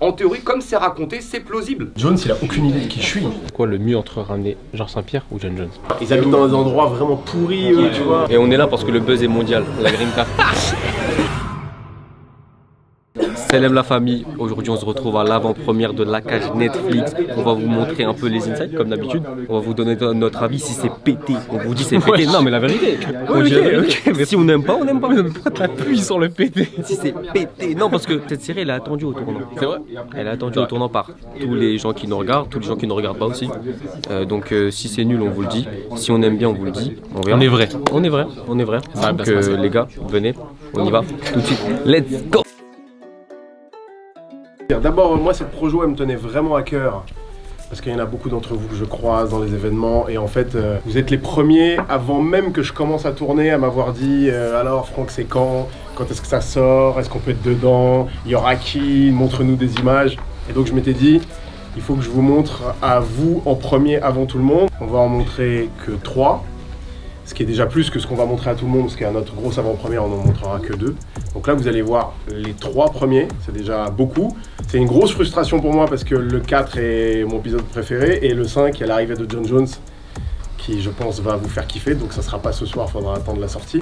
En théorie, comme c'est raconté, c'est plausible. Jones, il a aucune idée de qui je suis. Quoi le mieux entre ramener Georges Saint-Pierre ou John Jones? Ils habitent dans des endroits vraiment pourris, eux, tu vois. Et on est là parce que le buzz est mondial, la Grinta. Salam la famille, aujourd'hui on se retrouve à l'avant-première de La Cage Netflix. On va vous montrer un peu les insights comme d'habitude. On va vous donner notre avis si c'est pété. On vous dit c'est pété. Non mais la vérité. Ok, mais si on n'aime pas, on n'aime pas. Mais pourquoi t'appuies sur le pété? Si c'est pété. Non parce que cette série elle est attendue au tournant. C'est vrai. Elle est attendue au tournant par tous les gens qui nous regardent, tous les gens qui ne regardent pas aussi. Donc si c'est nul on vous le dit. Si on aime bien on vous le dit. On verra. On est vrai. On est vrai. On est vrai. Donc les gars, venez, on y va tout de suite. Let's go. D'abord, moi, cette projo, elle me tenait vraiment à cœur. Parce qu'il y en a beaucoup d'entre vous que je croise dans les événements. Et en fait, vous êtes les premiers, avant même que je commence à tourner, à m'avoir dit alors, Franck, c'est quand? Quand est-ce que ça sort? Est-ce qu'on peut être dedans? Il y aura qui? Montre-nous des images. Et donc, je m'étais dit, il faut que je vous montre à vous en premier avant tout le monde. On va en montrer que 3. Ce qui est déjà plus que ce qu'on va montrer à tout le monde, parce qu'à notre grosse avant-première, on n'en montrera que 2. Donc là, vous allez voir les 3 premiers, c'est déjà beaucoup. C'est une grosse frustration pour moi, parce que le 4 est mon épisode préféré, et le 5, il y a l'arrivée de John Jones, qui, je pense, va vous faire kiffer. Donc ça sera pas ce soir, il faudra attendre la sortie.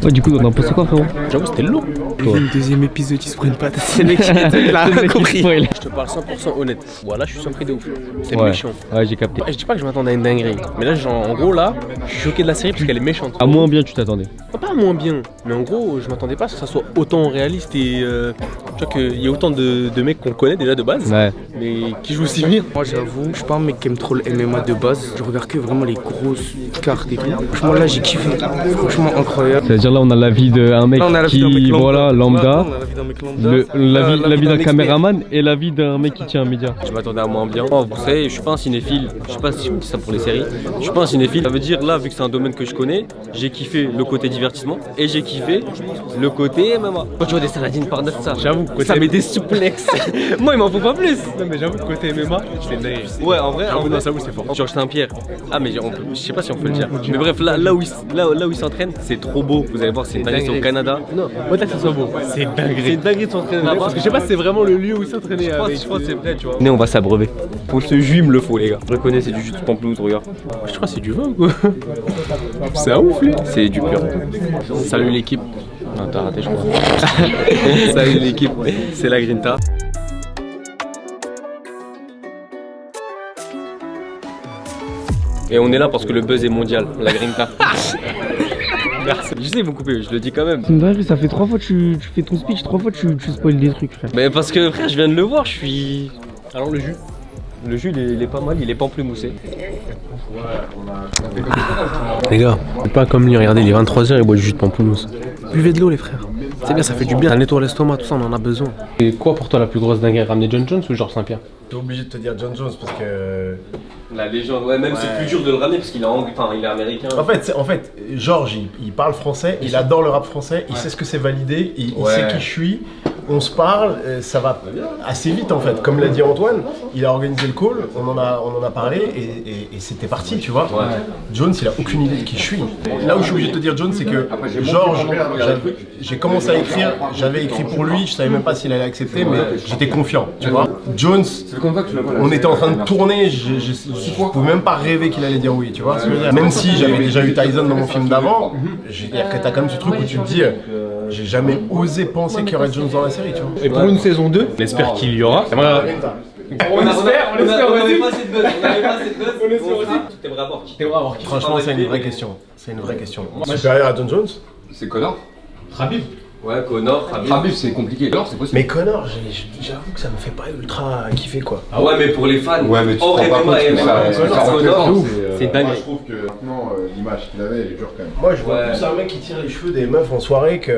Ouais, du coup, on en pensé quoi, frérot? J'avoue, c'était lourd. Le deuxième épisode, ils se prennent pas. C'est le mec qui l'a compris. Je te parle 100% honnête. Voilà, je suis surpris de ouf. C'est méchant. Ouais, j'ai capté. Je dis pas que je m'attendais à une dinguerie. Mais là, genre, en gros, là, je suis choqué de la série parce qu'elle est méchante. À moins bien, tu t'attendais? Pas à moins bien. Mais en gros, je m'attendais pas à ce que ça soit autant réaliste et. Tu vois qu'il y a autant de mecs qu'on connaît déjà de base. Ouais. Mais qui jouent aussi bien. Moi, j'avoue, je suis pas un mec qui aime trop le MMA de base. Je regarde que vraiment les grosses cartes et tout. Franchement, là, j'ai kiffé. Franchement, incroyable. C'est-à-dire là on a l'avis d'un mec qui, voilà, lambda, l'avis d'un caméraman et l'avis d'un mec qui tient un média. Je m'attendais à moins bien. Oh, vous savez, je suis pas un cinéphile, je sais pas si on dit ça pour les séries, je suis pas un cinéphile. Ça veut dire là, vu que c'est un domaine que je connais, j'ai kiffé le côté divertissement et j'ai kiffé le côté MMA. Quand tu vois des Saladin par neuf, ça, j'avoue, ça met des souplexes. Moi il m'en faut pas plus. Non mais j'avoue, côté MMA, c'est une dinguerie. Ouais, en vrai, c'est fort. Georges Saint-Pierre. Ah mais je sais pas si on peut le dire. Mais bref, là où il s'entraîne, c'est trop beau. Vous allez voir, c'est une dinguerie au Canada. Non, au-delà que ça soit beau. C'est une dinguerie. C'est une dinguerie de s'entraîner là-bas. Parce que je sais pas si c'est vraiment le lieu où il s'entraînait. Je pense que c'est vrai, tu vois. Mais on va s'abreuver. Pour ce jus, il me le faut, les gars. Je reconnais, c'est du jus de pamplemousse, regarde. Je crois que c'est du vin, quoi. C'est un ouf, lui. C'est du pur. Salut l'équipe. Non, t'as raté, je crois. Salut l'équipe. C'est la Grinta. Et on est là parce que le buzz est mondial, la Grinta. Merci. Je sais, ils vont couper, je le dis quand même. C'est une dinguerie, ça fait 3 fois que tu fais ton speech, 3 fois que tu spoil des trucs, frère. Mais parce que, frère, je viens de le voir, je suis. Alors, le jus? Le jus, il est pas mal, il est pamplemoussé. Les gars, c'est pas comme lui, regardez, il est 23h, il boit du jus de pamplemousse. Buvez de l'eau, les frères. C'est bien, ça fait du bien, ça nettoie l'estomac, tout ça, on en a besoin. Et quoi pour toi la plus grosse dinguerie? Ramener John Jones ou Georges Saint-Pierre? T'es obligé de te dire John Jones parce que. La légende, ouais, même c'est plus dur de le ramener parce qu'il est américain. En fait, Georges, il parle français, il adore le rap français, il sait ce que c'est validé, il sait qui je suis. On se parle, ça va assez vite en fait. Comme l'a dit Antoine, il a organisé le call, on en a parlé et c'était parti, tu vois. Ouais. Jones, il a aucune idée de qui je suis. Là où je suis obligé de te dire Jones, c'est que Georges, j'ai commencé à écrire, j'avais écrit pour lui, je savais même pas s'il allait accepter, mais j'étais confiant, tu vois. Jones, on était en train de tourner, je pouvais même pas rêver qu'il allait dire oui, tu vois. Même si j'avais déjà eu Tyson dans mon film d'avant, t'as quand même ce truc où tu te dis. J'ai jamais osé penser qu'il y aurait Jones dans la série, tu vois. Et pour une saison 2, on espère qu'il y aura. On espère aussi. On avait pas assez de buzz. On espère aussi. T'aimerais avoir qui? Franchement, c'est une vraie question. C'est une vraie question. Supérieur à John Jones? C'est Connor. Khabib. Ouais, Connor, Khabib c'est compliqué. Connor c'est possible. Mais Connor, j'avoue que ça me fait pas ultra kiffer quoi. Ah ouais, mais pour les fans. Ouais, mais tu te rends pas compte que ça Connor, c'est dingue. Je trouve que maintenant l'image qu'il avait elle est dure quand même. Moi je vois plus un mec qui tire les cheveux des meufs en soirée que.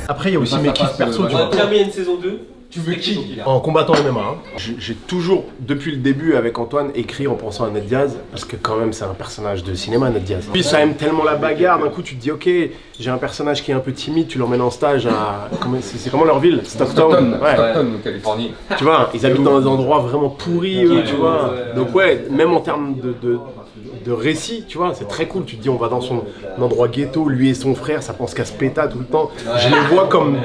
Après il y a aussi mes kiffs perso. On a terminé une saison 2. Tu veux qui? En combattant MMA. Hein. J'ai toujours, depuis le début avec Antoine, écrit en pensant à Ned Diaz, parce que quand même c'est un personnage de cinéma, Ned Diaz. Puis ça aime tellement la bagarre, d'un coup tu te dis ok, j'ai un personnage qui est un peu timide, tu l'emmènes en stage à... C'est comment leur ville? Stockton. Ouais. Stockton, Californie. Tu vois, ils habitent dans des endroits vraiment pourris, eux, tu vois. Donc ouais, même en termes de récit, tu vois, c'est très cool. Tu te dis, on va dans son endroit ghetto, lui et son frère, ça pense qu'à se péta tout le temps. Je les vois comme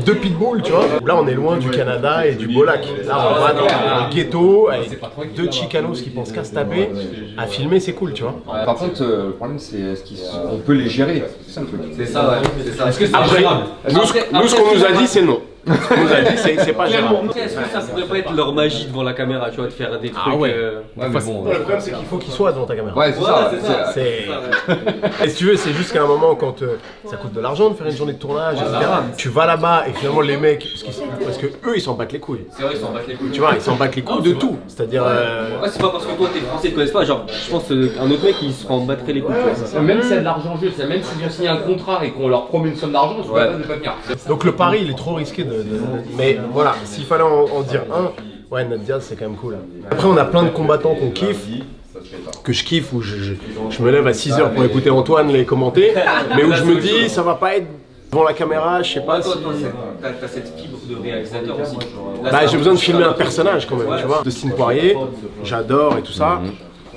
deux pitbulls, tu vois. Là, on est loin du Canada et du beau lac. Là, on va dans un ghetto avec deux Chicanos qui pensent qu'à se taper. À filmer, c'est cool, tu vois. Par contre, le problème, c'est est-ce qu'on peut les gérer? C'est ça le truc. C'est ça, ouais. C'est ça. Est-ce que c'est Après, gérable? nous, ce qu'on nous a dit, c'est non. Ce qu'on nous a dit, c'est pas gérable. Est-ce que ça pourrait pas être leur magie devant la caméra, tu vois, de faire des trucs. Ah ouais. Ouais, mais bon. Le problème, c'est qu'il faut qu'ils soient devant ta caméra. Ouais, c'est ça. Et si tu veux, c'est juste qu'à un moment, quand ça coûte de l'argent de faire une journée de tournage, etc., tu vas là-bas et finalement les mecs, parce que eux, ils s'en battent les couilles. C'est vrai, ils s'en battent les couilles. Tu vois, ils s'en battent les couilles de tout. C'est-à-dire. Ouais, c'est pas parce que toi t'es français, ils te connaissent pas. Genre, je pense qu'un autre mec, il se en battrait les couilles. Même s'il y a de l'argent en jeu, même s'ils ont signé un contrat et qu'on leur promet une somme d'argent, ils sont pas de pas venir. Donc le pari, il est trop risqué Mais voilà, s'il fallait en dire un, ouais, Nat Diaz, c'est quand même cool. Après, on a plein de combattants qu'on kiffe. Que je kiffe, où je me lève à 6h pour écouter Antoine les commenter, mais où je me dis, ça va pas être devant la caméra, je sais pas si... T'as cette fibre de réalisateur aussi. Bah, j'ai besoin de filmer un personnage quand même, tu vois. Dustin Poirier, j'adore et tout ça.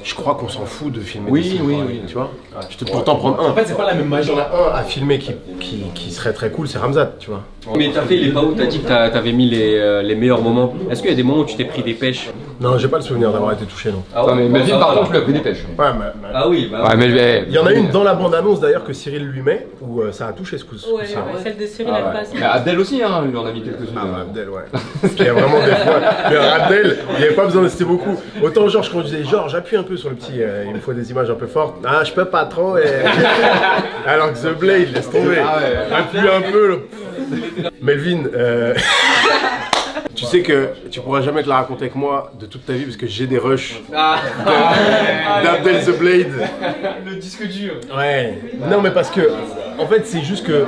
Je crois qu'on s'en fout de filmer Dustin Poirier, tu vois. Je te pourtant prendre un. En fait, c'est pas la même magie. Il y en a un à filmer qui serait très cool, c'est Ramzat, tu vois. Mais t'as fait les pas où t'as dit que t'avais mis les meilleurs moments. Est-ce qu'il y a des moments où tu t'es pris des pêches? Non, j'ai pas le souvenir d'avoir été touché, non. Ah ouais, mais Melvin, par contre, tu lui as pris des pêches. Ouais, Ah oui, bah. Ouais, mais il y en a une dans la bande-annonce d'ailleurs que Cyril lui met, où ça a touché ce coup. Ouais, celle de Cyril, elle passe. Mais Abdel aussi, hein, il en a mis quelques-unes. Ah, Abdel, ouais. Parce qu'il y a vraiment des fois. Mais Abdel, il n'y avait pas besoin d'insister beaucoup. Autant Georges, quand je disais Georges, appuie un peu sur le petit, il me faut des images un peu fortes. Ah, je peux pas trop. Alors que The Blade, laisse tomber. Appuie un peu. Melvin, tu sais que tu pourras jamais te la raconter avec moi de toute ta vie parce que j'ai des rushs d'Abdel The Blade. Le disque dur. Ouais. Non, mais parce que, en fait, c'est juste que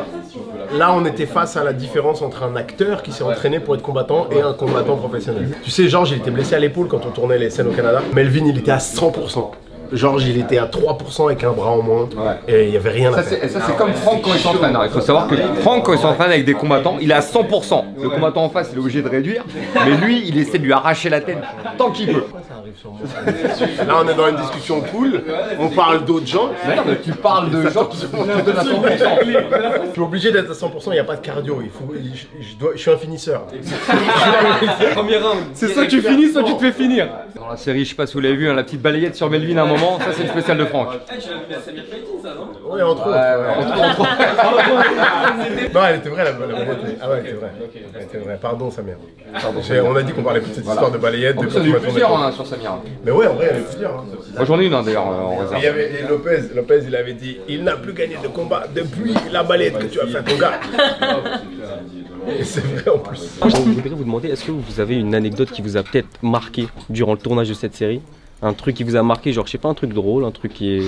là, on était face à la différence entre un acteur qui s'est entraîné pour être combattant et un combattant professionnel. Tu sais, Georges, il était blessé à l'épaule quand on tournait les scènes au Canada. Melvin, il était à 100%. Georges, il était à 3% avec un bras en moins, et il n'y avait rien à faire. Ça, c'est comme Franck quand il s'entraîne. Il faut savoir que Franck, quand il s'entraîne avec des combattants, il est à 100%. Le combattant en face, il est obligé de réduire, mais lui, il essaie de lui arracher la tête tant qu'il peut. Là, on est dans une discussion cool, on parle d'autres gens. Mais non, mais tu parles de gens qui se donnent à 100%. Je suis obligé d'être à 100%, il n'y a pas de cardio, je suis un finisseur. Premier round. C'est soit tu finis, soit tu te fais finir. Dans la série, je sais pas si vous l'avez vu, la petite balayette sur Melvin à un moment, ça c'est le spécial de Franck. Tu l'as vu à Samir Fighting, ça, non? Oui, entre autres. Non, elle était vraie la boîte. Ah ouais, elle était vraie. Elle était vraie. Pardon, Samir. On a dit qu'on parlait plus de cette histoire de balayette. En plus, il y en a eu plusieurs sur Samir. Mais ouais, en vrai, il y en a eu plusieurs. Moi j'en ai une d'ailleurs en réserve. Et Lopez, il avait dit il n'a plus gagné de combat depuis la balayette que tu as fait à ton gars. Et c'est vrai en plus. Je voudrais vous demander, est-ce que vous avez une anecdote qui vous a peut-être marqué durant le tournage de cette série? Un truc qui vous a marqué, genre je sais pas, un truc drôle, un truc qui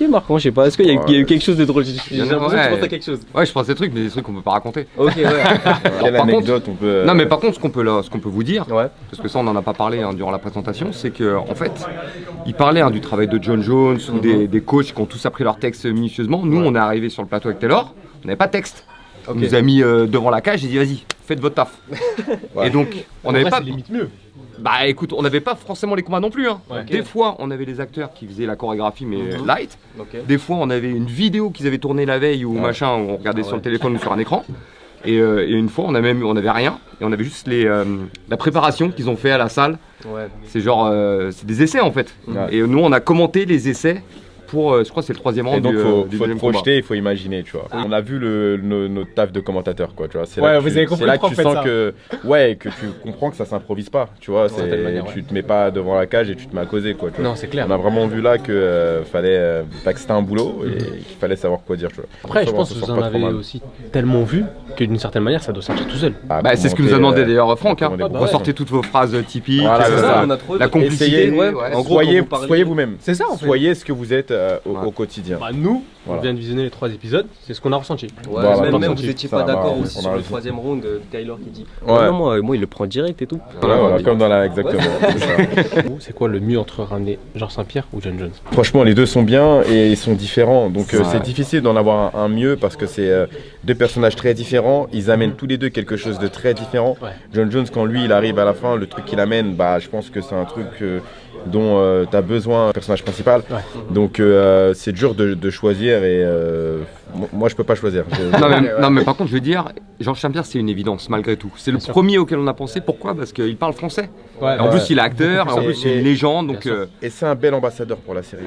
est marquant, je sais pas. Est-ce qu'il y a eu quelque chose de drôle? J'ai l'impression que tu penses à quelque chose. Ouais, je pense des trucs, mais des trucs qu'on peut pas raconter. Ok, ouais. Quelle anecdote on peut... Non, mais par contre, ce qu'on peut vous dire, parce que ça on en a pas parlé durant la présentation, c'est que en fait, il parlait du travail de John Jones ou des coachs qui ont tous appris leur texte minutieusement. Nous, on est arrivé sur le plateau avec Taylor, on n'avait pas de texte. On nous a mis devant la cage et dit vas-y, faites votre taf. Et donc, on n'avait pas. limite mieux. Bah écoute, on n'avait pas forcément les combats non plus. Des fois, on avait les acteurs qui faisaient la chorégraphie mais light. Des fois, on avait une vidéo qu'ils avaient tournée la veille ou machin, où on regardait sur le téléphone ou sur un écran. Et une fois, on avait rien. Et on avait juste la préparation qu'ils ont fait à la salle. C'est genre, c'est des essais en fait. Et nous, on a commenté les essais. Je crois que c'est le troisième round. Et donc faut te deuxième projeter, combat. il faut imaginer, tu vois. On a vu notre taf de commentateur, quoi, tu vois. C'est Ouais, là vous avez compris c'est là le que tu prof, sens que tu comprends que ça s'improvise pas, tu vois. Tu te mets pas devant la cage et tu te mets à causer, quoi. Tu vois. Non, c'est clair. On a vraiment vu là que fallait que c'était un boulot et qu'il fallait savoir quoi dire, tu vois. Après, je pense que vous en avez aussi tellement vu que d'une certaine manière, ça doit sortir tout seul. Bah, c'est ce que nous a demandé d'ailleurs Franck. Ressortez toutes vos phrases typiques, voilà, c'est ça. la complicité. En gros, soyez vous-même. C'est ça en fait. Soyez ce que vous êtes au quotidien. Bah, nous, Voilà. on vient de visionner les 3 épisodes, c'est ce qu'on a ressenti. Voilà, même vous ça étiez va, pas d'accord on aussi a sur le raison. troisième round, Taylor qui dit Ouais. non, moi il le prend direct et tout. Voilà, comme dans la exactement. C'est ça. C'est quoi le mieux entre ramener Georges Saint-Pierre ou John Jones? Franchement, les deux sont bien et ils sont différents. Donc Ouais. c'est difficile d'en avoir un mieux parce que c'est deux personnages très différents. Ils amènent tous les deux quelque chose de très différent. Ouais. John Jones, quand lui il arrive à la fin, le truc qu'il amène, bah je pense que c'est un truc dont tu as besoin, personnage principal. Donc c'est dur de choisir et moi je peux pas choisir. Non mais par contre je veux dire, Georges Saint-Pierre c'est une évidence malgré tout. C'est le premier auquel on a pensé. Pourquoi? Parce qu'il parle français. En plus il est acteur, en plus il est une légende. Donc, et c'est un bel ambassadeur pour la série.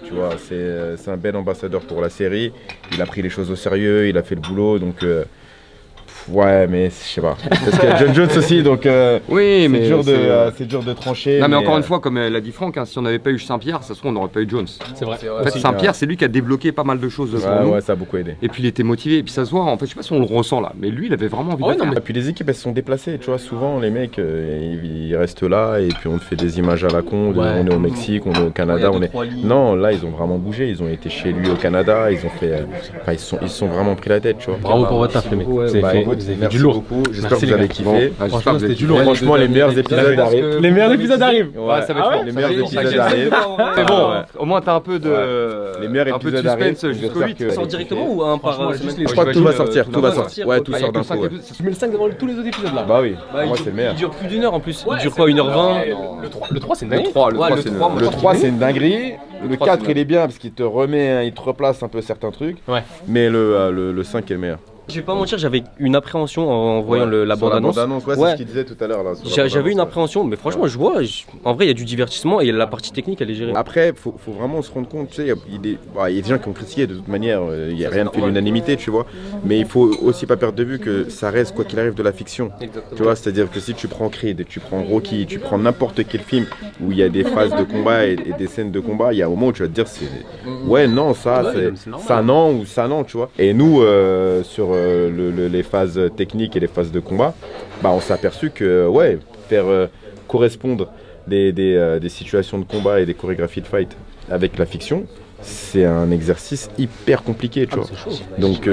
Tu vois, c'est un bel ambassadeur pour la série. Il a pris les choses au sérieux, il a fait le boulot. Donc ouais, mais je sais pas. Parce que John Jones aussi, donc oui, mais c'est dur de trancher. Non, mais encore une fois, comme l'a dit Franck, hein, si on n'avait pas eu Saint-Pierre, ça se trouve on n'aurait pas eu Jones. C'est vrai. En fait, Saint-Pierre, c'est lui qui a débloqué pas mal de choses pour nous. Ouais, ça a beaucoup aidé. Et puis il était motivé, et puis ça se voit. En fait, je sais pas si on le ressent là, mais lui, il avait vraiment envie de faire. Et puis les équipes, elles se sont déplacées. Tu vois, souvent les mecs, ils restent là, et puis on te fait des images à la con. On est au Mexique, on est au Canada, Non, là, ils ont vraiment bougé. Ils ont été chez lui au Canada. Ils ont fait. Ils se sont vraiment pris la tête, tu vois. Bravo pour votre taf, les mecs. C'est du lourd. J'espère que vous avez kiffé. C'était du lourd. Franchement, les meilleurs épisodes arrivent. Les meilleurs épisodes arrivent. Ça va être les meilleurs épisodes arrivent. Mais bon, au moins t'as un peu de. Les meilleurs épisodes arrivent. Jusqu'au 8. Ça sort directement ou un par semaine? Je crois que tout va sortir. Tout va sortir. Ouais, tout sort d'un coup. Tu mets le 5 devant tous les autres épisodes là. Bah oui, moi c'est le meilleur. Il dure plus d'1 heure en plus. Il dure quoi, 1h20? Le 3 c'est une dinguerie. Le 3 c'est une dinguerie. Le 4 il est bien parce qu'il te remet, il te replace un peu certains trucs. Mais le 5 est le meilleur. Je vais pas mentir, j'avais une appréhension en voyant la bande-annonce. C'est ce qu'il disait tout à l'heure là. J'avais une appréhension, mais franchement, je vois. En vrai, il y a du divertissement et la partie technique, elle est gérée. Après, faut vraiment se rendre compte, tu sais, il y a des gens qui ont critiqué de toute manière. Il n'y a rien de fait l'unanimité, tu vois. Mais il faut aussi pas perdre de vue que ça reste quoi qu'il arrive de la fiction. Tu vois, c'est-à-dire que si tu prends Creed, tu prends Rocky, tu prends n'importe quel film où il y a des phases de combat et des scènes de combat, il y a un moment où tu vas te dire ouais non ça non ou ça non, tu vois. Et nous sur les phases techniques et les phases de combat, bah on s'est aperçu que faire correspondre des situations de combat et des chorégraphies de fight avec la fiction, c'est un exercice hyper compliqué, tu vois. Donc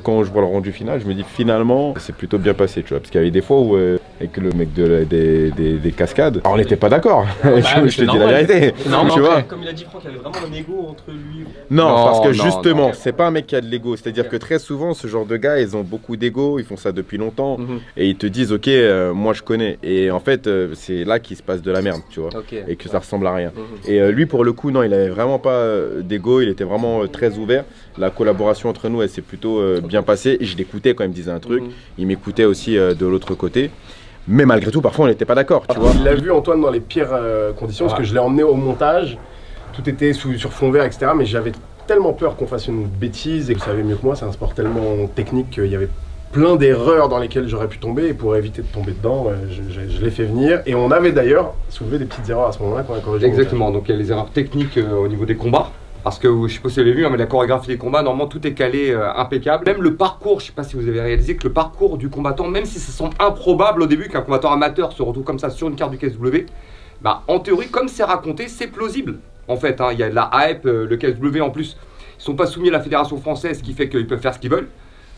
quand je vois le rendu final, je me dis finalement c'est plutôt bien passé, tu vois, parce qu'il y avait des fois où avec le mec des cascades, alors, on n'était pas d'accord. Je te dis la vérité. Tu vois. Comme il a dit Franck, il y avait vraiment un ego entre lui. Non, parce que justement, c'est pas un mec qui a de l'ego. C'est-à-dire que très souvent, ce genre de gars, ils ont beaucoup d'ego, ils font ça depuis longtemps, et ils te disent, ok, moi je connais. Et en fait, c'est là qu'il se passe de la merde, tu vois, et que ça ressemble à rien. Et lui, pour le coup, non, il avait vraiment pas d'ego, il était vraiment très ouvert. La collaboration entre nous, elle s'est plutôt bien passée. Et je l'écoutais quand il me disait un truc, il m'écoutait aussi de l'autre côté. Mais malgré tout, parfois on n'était pas d'accord, tu vois. Il l'a vu Antoine dans les pires conditions, parce que je l'ai emmené au montage, tout était sur fond vert, etc. Mais j'avais tellement peur qu'on fasse une bêtise, et que vous savez mieux que moi, c'est un sport tellement technique qu'il y avait plein d'erreurs dans lesquelles j'aurais pu tomber, et pour éviter de tomber dedans, je l'ai fait venir. Et on avait d'ailleurs soulevé des petites erreurs à ce moment-là quand on a corrigé. Exactement, donc il y a les erreurs techniques au niveau des combats. Parce que je sais pas si vous avez vu, hein, mais la chorégraphie des combats, normalement tout est calé impeccable. Même le parcours, je sais pas si vous avez réalisé que le parcours du combattant, même si ça semble improbable au début qu'un combattant amateur se retrouve comme ça sur une carte du KSW, bah en théorie, comme c'est raconté, c'est plausible. En fait, il y a de la hype, le KSW en plus, ils sont pas soumis à la fédération française, ce qui fait qu'ils peuvent faire ce qu'ils veulent.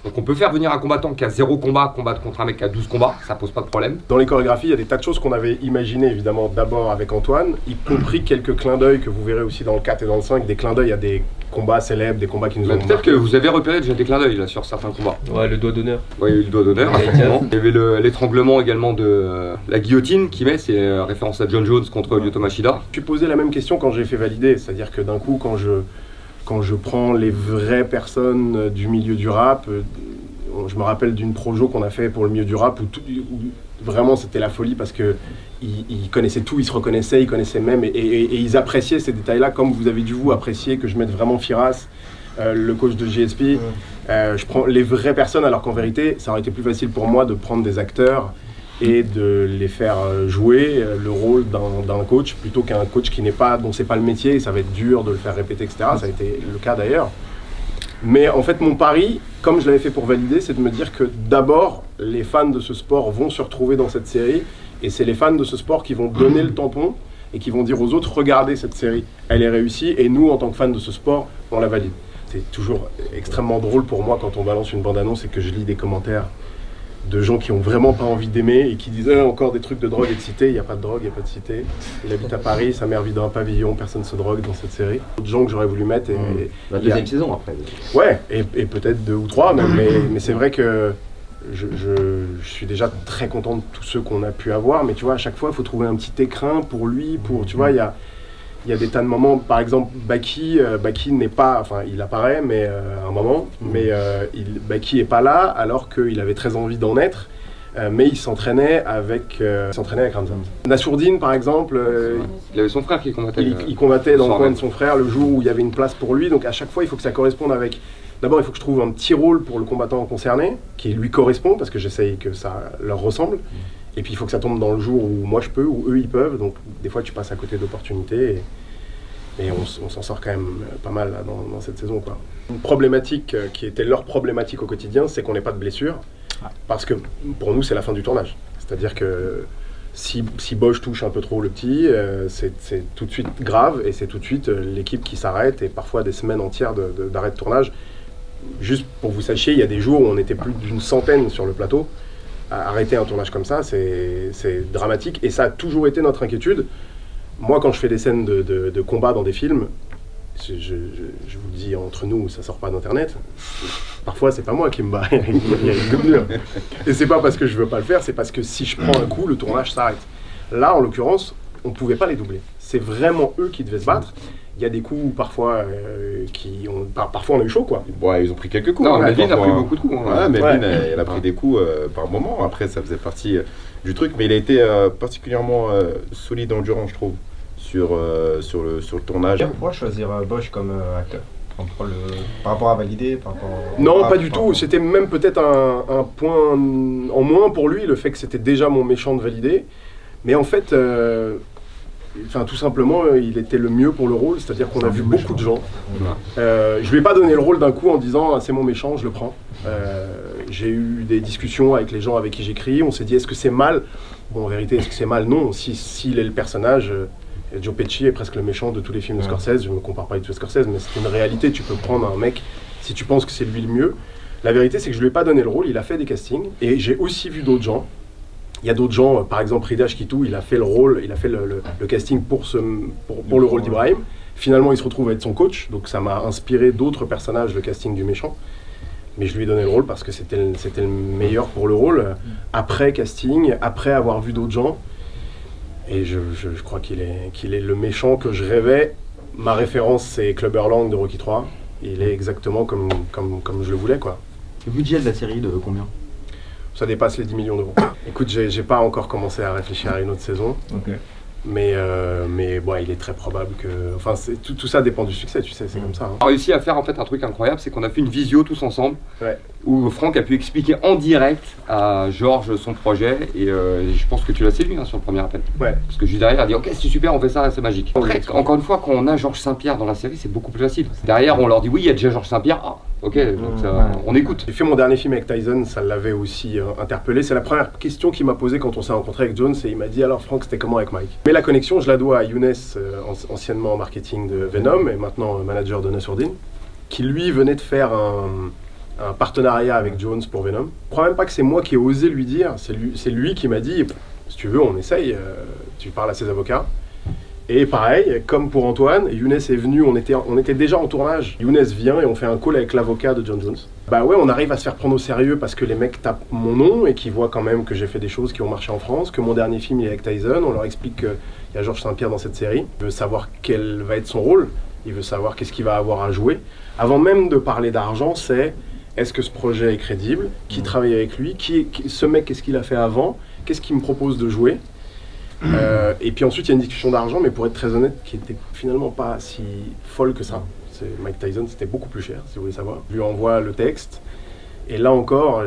Donc on peut faire venir un combattant qui a 0 combat, combattre contre un mec qui a 12 combats, ça pose pas de problème. Dans les chorégraphies, il y a des tas de choses qu'on avait imaginées évidemment d'abord avec Antoine, y compris quelques clins d'œil que vous verrez aussi dans le 4 et dans le 5, des clins d'œil à des combats célèbres, des combats qui nous ont peut-être que vous avez repéré déjà des clins d'œil là sur certains combats. Ouais, le doigt d'honneur. Ouais, il y a eu le doigt d'honneur, effectivement. Il y avait l'étranglement également de la guillotine qui met, c'est référence à John Jones contre Lyoto Machida. Je me suis posé la même question quand j'ai fait valider, c'est-à-dire que d'un coup quand je prends les vraies personnes du milieu du rap, je me rappelle d'une projo qu'on a fait pour le milieu du rap où vraiment c'était la folie parce que ils connaissaient tout, ils se reconnaissaient, ils connaissaient même et ils appréciaient ces détails-là comme vous avez dû vous apprécier que je mette vraiment Firas, le coach de GSP. Je prends les vraies personnes alors qu'en vérité ça aurait été plus facile pour moi de prendre des acteurs et de les faire jouer le rôle d'un coach plutôt qu'un coach dont c'est pas le métier et ça va être dur de le faire répéter, etc. Ça a été le cas d'ailleurs. Mais en fait, mon pari, comme je l'avais fait pour valider, c'est de me dire que d'abord, les fans de ce sport vont se retrouver dans cette série et c'est les fans de ce sport qui vont donner le tampon et qui vont dire aux autres, regardez cette série, elle est réussie et nous, en tant que fans de ce sport, on la valide. C'est toujours extrêmement drôle pour moi quand on balance une bande-annonce et que je lis des commentaires de gens qui ont vraiment pas envie d'aimer et qui disent encore des trucs de drogue et de cité. Il n'y a pas de drogue, il n'y a pas de cité. Il habite à Paris, sa mère vit dans un pavillon, personne se drogue dans cette série. D'autres gens que j'aurais voulu mettre. Et la deuxième saison après. Ouais, et peut-être 2 ou 3 même, mais c'est vrai que je suis déjà très content de tous ceux qu'on a pu avoir, mais tu vois, à chaque fois, il faut trouver un petit écrin pour lui, tu vois, il y a des tas de moments, par exemple, Baki n'est pas, enfin, il apparaît, mais à un moment, mais Baki est pas là, alors qu'il avait très envie d'en être, mais il s'entraînait avec Ramzan. Nassourdine, par exemple, il avait son frère qui combattait. Il combattait dans le coin de son frère le jour où il y avait une place pour lui, donc à chaque fois, il faut que ça corresponde avec... D'abord, il faut que je trouve un petit rôle pour le combattant concerné, qui lui correspond, parce que j'essaye que ça leur ressemble. Et puis, il faut que ça tombe dans le jour où moi je peux, où eux ils peuvent. Donc, des fois, tu passes à côté d'opportunités. Et on s'en sort quand même pas mal là, dans cette saison, quoi. Une problématique qui était leur problématique au quotidien, c'est qu'on n'ait pas de blessure. Parce que pour nous, c'est la fin du tournage. C'est-à-dire que si Bosch touche un peu trop le petit, c'est tout de suite grave. Et c'est tout de suite l'équipe qui s'arrête. Et parfois des semaines entières d'arrêt de tournage. Juste pour que vous sachiez, il y a des jours où on était plus d'une centaine sur le plateau. Arrêter un tournage comme ça, c'est dramatique. Et ça a toujours été notre inquiétude. Moi, quand je fais des scènes de combat dans des films, je vous le dis entre nous, ça sort pas d'internet. Parfois, c'est pas moi qui me bats, il y a une doublure. Et c'est pas parce que je veux pas le faire, c'est parce que si je prends un coup, le tournage s'arrête. Là, en l'occurrence, on pouvait pas les doubler. C'est vraiment eux qui devaient se battre. Il y a des coups parfois parfois on a eu chaud, quoi. Ouais, ils ont pris quelques coups. Non, Melvin a pris beaucoup de coups. Ouais, Melvin, elle a pris des coups par moment. Après, ça faisait partie du truc, mais il a été particulièrement solide endurant, je trouve, sur le tournage. Pourquoi choisir Bosch comme acteur par rapport à Valider, Non, pas du tout. C'était même peut-être un point en moins pour lui, le fait que c'était déjà mon méchant de Valider. Mais en fait, tout simplement, il était le mieux pour le rôle, c'est-à-dire qu'on a vu beaucoup de gens. Je lui ai pas donné le rôle d'un coup en disant ah, c'est mon méchant, je le prends. J'ai eu des discussions avec les gens avec qui j'écris, on s'est dit est-ce que c'est mal? Bon, en vérité, est-ce que c'est mal? Non, s'il est le personnage, Joe Pesci est presque le méchant de tous les films de Scorsese, je ne me compare pas du tout à Scorsese, mais c'est une réalité, tu peux prendre un mec si tu penses que c'est lui le mieux. La vérité, c'est que je lui ai pas donné le rôle, il a fait des castings, et j'ai aussi vu d'autres gens. Il y a d'autres gens, par exemple Rida Shkitou, il a fait le rôle, il a fait le casting pour le rôle d'Ibrahim. Finalement, il se retrouve à être son coach, donc ça m'a inspiré d'autres personnages, le casting du méchant. Mais je lui ai donné le rôle parce que c'était le meilleur pour le rôle. Après casting, après avoir vu d'autres gens, et je crois qu'il est le méchant que je rêvais. Ma référence, c'est Clubber Lang de Rocky III. Il est exactement comme je le voulais, quoi. Le budget de la série de combien? Ça dépasse les 10 millions d'euros. Écoute, j'ai pas encore commencé à réfléchir à une autre saison. Okay. Mais bon, il est très probable que... Enfin, tout ça dépend du succès, tu sais, c'est comme ça. Hein. On a réussi à faire en fait un truc incroyable, c'est qu'on a fait une visio tous ensemble, où Franck a pu expliquer en direct à Georges son projet, et je pense que tu l'as séduit sur le premier appel. Ouais. Parce que juste derrière, il a dit ok, c'est super, on fait ça, c'est magique. Après, encore une fois, quand on a Georges Saint-Pierre dans la série, c'est beaucoup plus facile. Derrière, on leur dit oui, il y a déjà Georges Saint-Pierre, ah, ok, donc on écoute. J'ai fait mon dernier film avec Tyson, ça l'avait aussi interpellé. C'est la première question qu'il m'a posée quand on s'est rencontré avec Jones, et il m'a dit alors Franck, c'était comment avec Mike? Mais la connexion, je la dois à Younes, anciennement en marketing de Venom, et maintenant manager de Nassourdine, qui lui venait de faire un partenariat avec Jones pour Venom. Je crois même pas que c'est moi qui ai osé lui dire, c'est lui qui m'a dit si tu veux, on essaye, tu parles à ses avocats. Et pareil, comme pour Antoine, Younes est venu, on était déjà en tournage. Younes vient et on fait un call avec l'avocat de John Jones. Bah ouais, on arrive à se faire prendre au sérieux parce que les mecs tapent mon nom et qu'ils voient quand même que j'ai fait des choses qui ont marché en France, que mon dernier film il est avec Tyson, on leur explique qu'il y a Georges Saint-Pierre dans cette série. Il veut savoir quel va être son rôle, il veut savoir qu'est-ce qu'il va avoir à jouer. Avant même de parler d'argent, c'est est-ce que ce projet est crédible? Qui travaille avec lui? Ce mec, qu'est-ce qu'il a fait avant? Qu'est-ce qu'il me propose de jouer? Et puis ensuite il y a une discussion d'argent, mais pour être très honnête, qui était finalement pas si folle que ça. Mike Tyson, c'était beaucoup plus cher, si vous voulez savoir. Je lui envoie le texte, et là encore,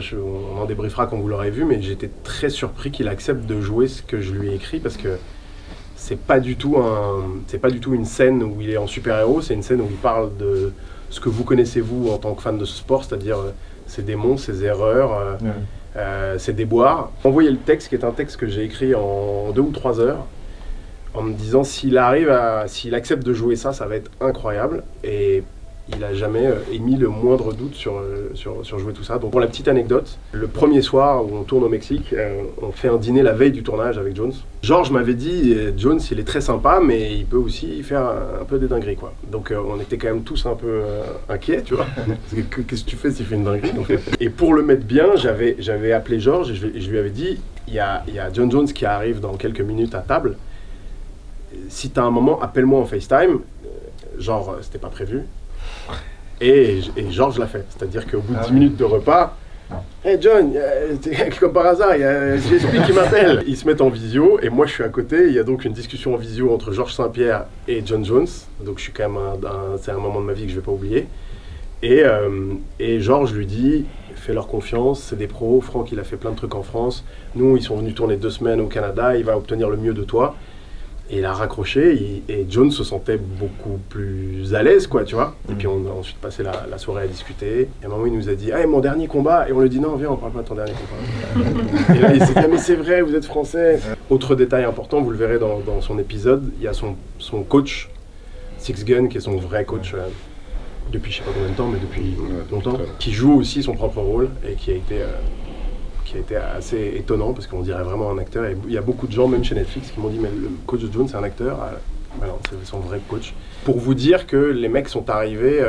on en débriefera quand vous l'aurez vu, mais j'étais très surpris qu'il accepte de jouer ce que je lui ai écrit, parce que c'est pas du tout une scène où il est en super-héros, c'est une scène où il parle de ce que vous connaissez vous en tant que fan de ce sport, c'est-à-dire ses démons, ses erreurs, ses déboires. Envoyer le texte, qui est un texte que j'ai écrit en 2 ou 3 heures, en me disant s'il accepte de jouer ça, ça va être incroyable. Et il il a jamais émis le moindre doute sur jouer tout ça. Donc pour la petite anecdote, le premier soir où on tourne au Mexique, on fait un dîner la veille du tournage avec Jones. Georges m'avait dit, Jones il est très sympa mais il peut aussi faire un peu des dingueries quoi. Donc on était quand même tous un peu inquiets, tu vois. Qu'est-ce que tu fais s'il fait une dinguerie donc, Et pour le mettre bien, j'avais appelé Georges et je lui avais dit, il y a John Jones qui arrive dans quelques minutes à table. Si t'as un moment, appelle-moi en FaceTime. Genre, c'était pas prévu. Et Georges l'a fait. C'est-à-dire qu'au bout de 10 minutes de repas, hey John, comme par hasard, il y a GSP qui m'appelle. Ils se mettent en visio et moi je suis à côté. Il y a donc une discussion en visio entre Georges Saint-Pierre et John Jones. Donc je suis quand même c'est un moment de ma vie que je vais pas oublier. Et Georges lui dit, fais-leur confiance, c'est des pros. Franck, il a fait plein de trucs en France. Nous, ils sont venus tourner 2 semaines au Canada. Il va obtenir le mieux de toi. Et il a raccroché et Jones se sentait beaucoup plus à l'aise, quoi, tu vois. Et puis on a ensuite passé la soirée à discuter. Et à un moment, il nous a dit « Ah, mon dernier combat !» Et on lui dit « Non, viens, on parle pas de ton dernier combat. » Et là, il s'est dit « Mais c'est vrai, vous êtes français !» Autre détail important, vous le verrez dans son épisode, il y a son coach, Six Gun, qui est son vrai coach depuis je sais pas combien de temps, mais depuis longtemps, qui joue aussi son propre rôle et qui a été assez étonnant parce qu'on dirait vraiment un acteur. Et il y a beaucoup de gens, même chez Netflix, qui m'ont dit mais le coach de Jones c'est un acteur. Alors, c'est son vrai coach. Pour vous dire que les mecs sont arrivés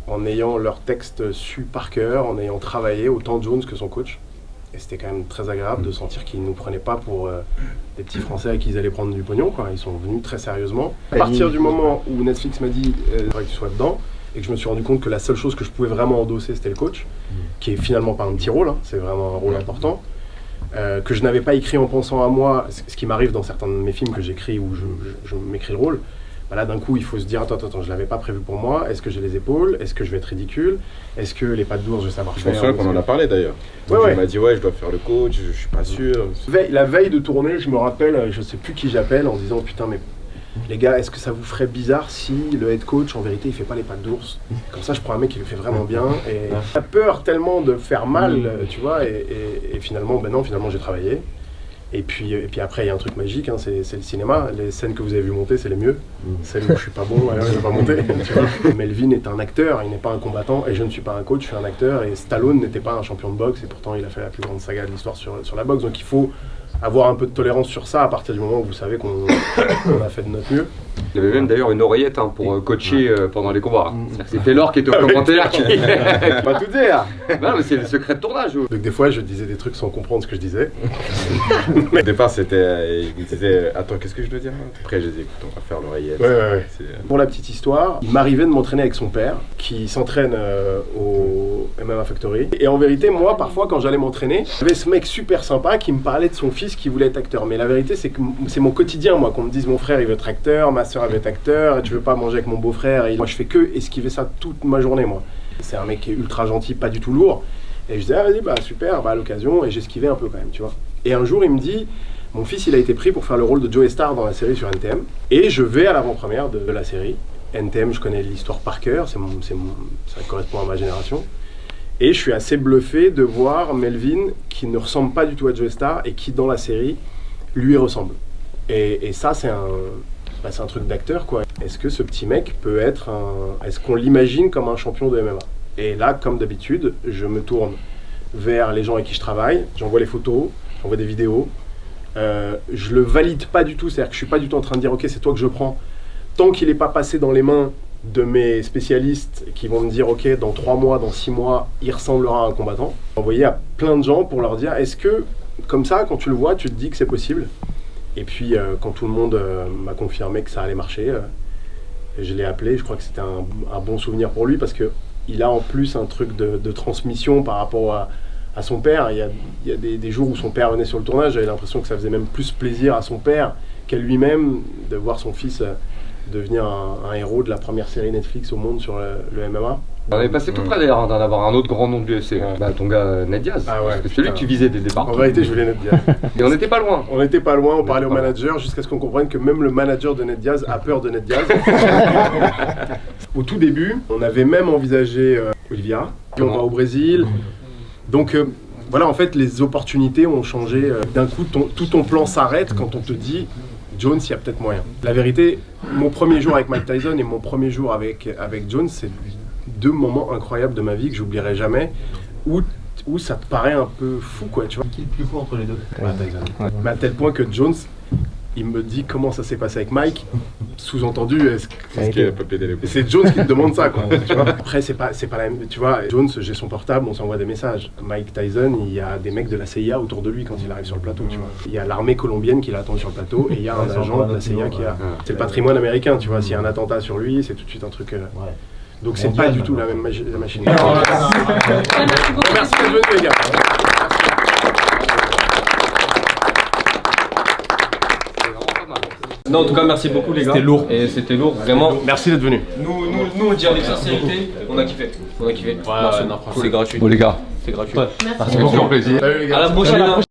en ayant leur texte su par cœur, en ayant travaillé autant Jones que son coach. Et c'était quand même très agréable de sentir qu'ils ne nous prenaient pas pour des petits Français à qui ils allaient prendre du pognon, quoi. Ils sont venus très sérieusement. À partir du moment où Netflix m'a dit il faudrait que tu sois dedans, et que je me suis rendu compte que la seule chose que je pouvais vraiment endosser c'était le coach, qui est finalement pas un petit rôle, hein, c'est vraiment un rôle important, que je n'avais pas écrit en pensant à moi, ce qui m'arrive dans certains de mes films que j'écris où je m'écris le rôle. Bah là d'un coup il faut se dire attends, je l'avais pas prévu pour moi, est-ce que j'ai les épaules, est-ce que je vais être ridicule, est-ce que les pattes d'ours je vais savoir faire. Je me souviens qu'on en a parlé d'ailleurs. Il m'a dit ouais je dois faire le coach, je suis pas sûr. La veille de tournée je me rappelle, je sais plus qui j'appelle en disant putain mais les gars, est-ce que ça vous ferait bizarre si le head coach, en vérité, il fait pas les pattes d'ours? Comme ça, je prends un mec qui le fait vraiment bien. Et t'as peur tellement de faire mal, tu vois. Et finalement, ben non, finalement, j'ai travaillé. Et puis après, il y a un truc magique, hein, c'est le cinéma. Les scènes que vous avez vues monter, c'est les mieux. Celles où je suis pas bon, je vais pas monter. Tu vois. Melvin est un acteur, il n'est pas un combattant. Et je ne suis pas un coach, je suis un acteur. Et Stallone n'était pas un champion de boxe. Et pourtant, il a fait la plus grande saga de l'histoire sur la boxe. Donc il faut avoir un peu de tolérance sur ça à partir du moment où vous savez qu'on a fait de notre mieux. Il y avait même d'ailleurs une oreillette pour coacher pendant les combats. C'est Taylor qui était au commentaire qui... Pas tout dire. Non mais c'est le secret de tournage. Donc des fois je disais des trucs sans comprendre ce que je disais. Au départ c'était... Il me disait attends qu'est-ce que je dois dire? Après j'ai dit écoute on va faire l'oreillette. Ouais. Pour la petite histoire, il m'arrivait de m'entraîner avec son père qui s'entraîne au MMA Factory. Et en vérité moi parfois quand j'allais m'entraîner, j'avais ce mec super sympa qui me parlait de son fils qui voulait être acteur. Mais la vérité c'est que c'est mon quotidien moi qu'on me dise mon frère il veut être acteur, ma soeur elle veut être acteur, et tu veux pas manger avec mon beau-frère. Et moi je fais que esquiver ça toute ma journée moi. C'est un mec qui est ultra gentil, pas du tout lourd. Et je disais ah vas-y bah super, bah à l'occasion, et j'esquivais un peu quand même tu vois. Et un jour il me dit mon fils il a été pris pour faire le rôle de Joey Starr dans la série sur NTM. Et je vais à l'avant-première de la série. NTM je connais l'histoire par cœur, ça correspond à ma génération. Et je suis assez bluffé de voir Melvin qui ne ressemble pas du tout à Joey Starr et qui dans la série lui ressemble. Et ça c'est un truc d'acteur quoi. Est-ce que ce petit mec peut être est-ce qu'on l'imagine comme un champion de MMA? Et là comme d'habitude je me tourne vers les gens avec qui je travaille, j'envoie les photos, j'envoie des vidéos, je le valide pas du tout, c'est-à-dire que je suis pas du tout en train de dire ok c'est toi que je prends, tant qu'il n'est pas passé dans les mains de mes spécialistes qui vont me dire ok dans 3 mois, dans 6 mois il ressemblera à un combattant. Envoyer à plein de gens pour leur dire est-ce que comme ça quand tu le vois tu te dis que c'est possible? Et puis quand tout le monde m'a confirmé que ça allait marcher, je l'ai appelé, je crois que c'était un bon souvenir pour lui parce qu'il a en plus un truc de transmission par rapport à son père. Il y a des jours où son père venait sur le tournage, j'avais l'impression que ça faisait même plus plaisir à son père qu'à lui-même de voir son fils devenir un héros de la première série Netflix au monde sur le MMA. On avait passé tout près d'ailleurs d'en avoir un autre grand nom de l'UFC, ton gars Ned Diaz. Ah ouais, c'est celui que tu visais dès le départ. En vérité, je voulais Ned Diaz. Et on n'était pas loin. On n'était pas loin, on parlait au manager jusqu'à ce qu'on comprenne que même le manager de Ned Diaz a peur de Ned Diaz. Au tout début, on avait même envisagé Olivia, puis on va au Brésil. Donc voilà, en fait, les opportunités ont changé. D'un coup, tout ton plan s'arrête quand on te dit Jones, il y a peut-être moyen. La vérité, mon premier jour avec Mike Tyson et mon premier jour avec Jones, 2 moments incroyables de ma vie que j'oublierai jamais, où ça te paraît un peu fou, quoi, tu vois. Qui est le plus fou entre les deux? Matt Tyson. Mais à tel point que Jones, il me dit comment ça s'est passé avec Mike, sous-entendu, c'est Jones qui te demande ça, quoi, tu vois. Après, c'est pas la même, tu vois, Jones, j'ai son portable, on s'envoie des messages. Mike Tyson, il y a des mecs de la CIA autour de lui quand il arrive sur le plateau, tu vois. Il y a l'armée colombienne qui l'attend sur le plateau, et il y a un agent de la CIA qui a... C'est le patrimoine américain, tu vois, s'il y a un attentat sur lui, c'est tout de suite un truc... Donc c'est pas du tout la même la machine. Merci d'être venu, les gars. Non, en tout cas, merci beaucoup les gars. C'était lourd. Et c'était lourd, vraiment. Merci d'être venu. Nous on dit avec sincérité, on a kiffé. On a kiffé. Ouais, c'est gratuit. Bon les gars, C'est gratuit. c'est toujours plaisir. Salut les gars. À la prochaine.